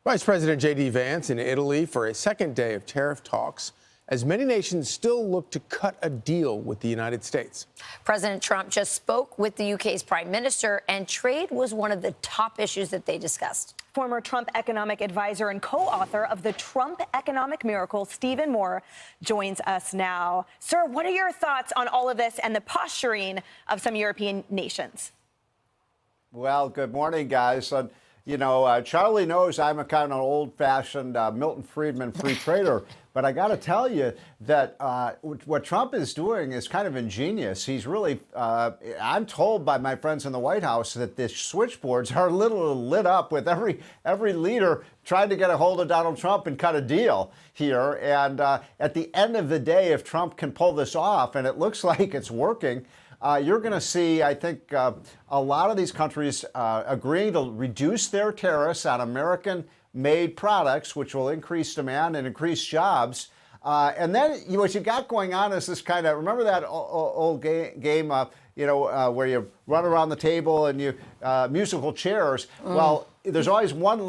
Vice President J.D. Vance in Italy for a second day of tariff talks as many nations still look to cut a deal with the United States. President Trump just spoke with the UK's prime minister, and trade was one of the top issues that they discussed. Former Trump economic advisor and co-author of the Trump Economic Miracle, Stephen Moore, joins us now. Sir, what are your thoughts on all of this and the posturing of some European nations? Well, good morning, guys. Charlie knows I'm a kind of old-fashioned Milton Friedman free trader, but I got to tell you that what Trump is doing is kind of ingenious. He's really, I'm told by my friends in the White House that the switchboards are literally lit up with every leader trying to get a hold of Donald Trump and cut a deal here. And at the end of the day, if Trump can pull this off, and it looks like it's working, you're going to see, I think, a lot of these countries agreeing to reduce their tariffs on American-made products, which will increase demand and increase jobs. And then what you got going on is this kind of, remember that old game, where you run around the table and you musical chairs? Well, there's always one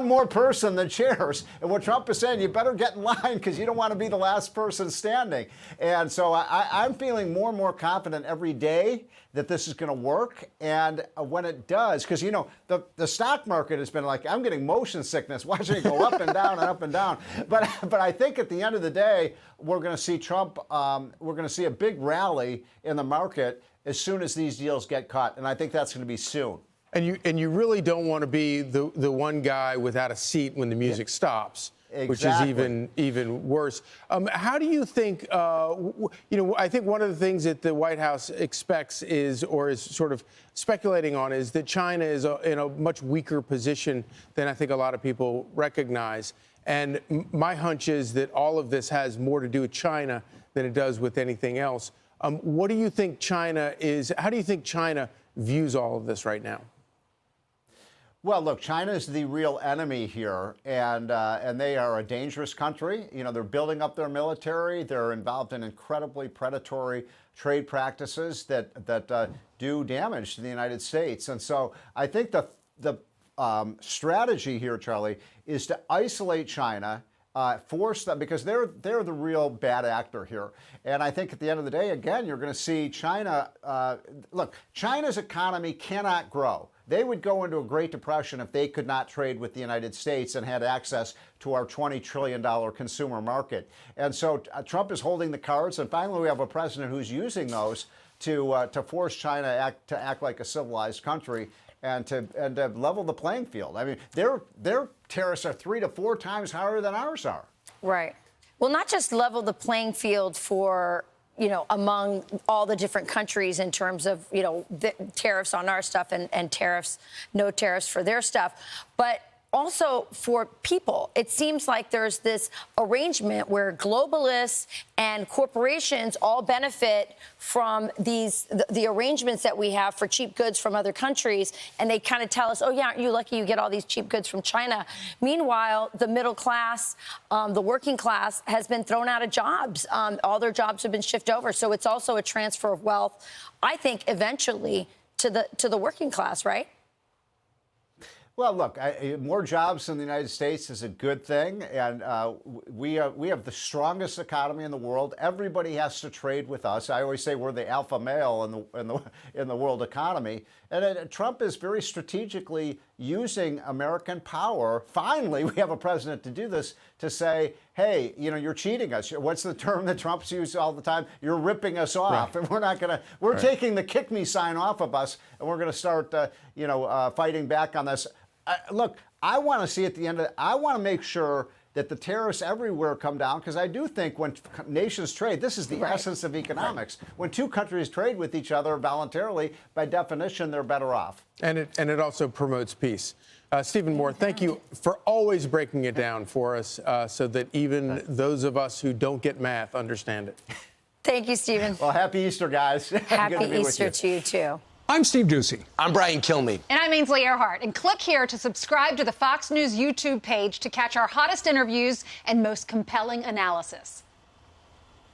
more person than chairs. And what Trump is saying, you better get in line because you don't want to be the last person standing. And so I'm feeling more and more confident every day that this is going to work. And when it does, because, the stock market has been like, I'm getting motion sickness watching it go up and down and up and down. But I think at the end of the day, we're going to see Trump, we're going to see a big rally in the market as soon as these deals get cut. And I think that's going to be soon. And you really don't want to be the one guy without a seat when the music stops, exactly. Which is even worse. How do you think, I think one of the things that the White House expects is sort of speculating on is that China is in a much weaker position than I think a lot of people recognize. And my hunch is that all of this has more to do with China than it does with anything else. What do you think China is? How do you think China views all of this right now? Well, look, China is the real enemy here, and they are a dangerous country. They're building up their military. They're involved in incredibly predatory trade practices that do damage to the United States. And so I think the strategy here, Charlie, is to isolate China, force them, because they're the real bad actor here. And I think at the end of the day, again, you're going to see China. Look, China's economy cannot grow. They would go into a Great Depression if they could not trade with the United States and had access to our $20 trillion consumer market. And so Trump is holding the cards. And finally, we have a president who's using those to force China to act like a civilized country and to level the playing field. I mean, their tariffs are 3 to 4 times higher than ours are. Right. Well, not just level the playing field for among all the different countries in terms of, the tariffs on our stuff and tariffs, no tariffs for their stuff, but also for people. It seems like there's this arrangement where globalists and corporations all benefit from the arrangements that we have for cheap goods from other countries, and they kind of tell us, oh, yeah, aren't you lucky you get all these cheap goods from China? Meanwhile, the middle class, the working class has been thrown out of jobs. All their jobs have been shifted over. So it's also a transfer of wealth, I think, eventually to the working class, right? Well, look, more jobs in the United States is a good thing, and we have the strongest economy in the world. Everybody has to trade with us. I always say we're the alpha male in the world economy, and Trump is very strategically using American power. Finally, we have a president to do this, to say, hey, you're cheating us. What's the term that Trump's used all the time? You're ripping us off, right. And we're not going to. We're right. Taking the kick me sign off of us, and we're going to start, fighting back on this. Look, I want to see at the end of it, I want to make sure that the tariffs everywhere come down, because I do think when nations trade, this is the right. essence of economics. Right. When two countries trade with each other voluntarily, by definition, they're better off. And it also promotes peace. Stephen Moore, thank you for always breaking it down for us so that even those of us who don't get math understand it. Thank you, Stephen. Well, happy Easter, guys. Happy Easter to you, too. I'm Steve Doocy. I'm Brian Kilmeade. And I'm Ainsley Earhart. And click here to subscribe to the Fox News YouTube page to catch our hottest interviews and most compelling analysis.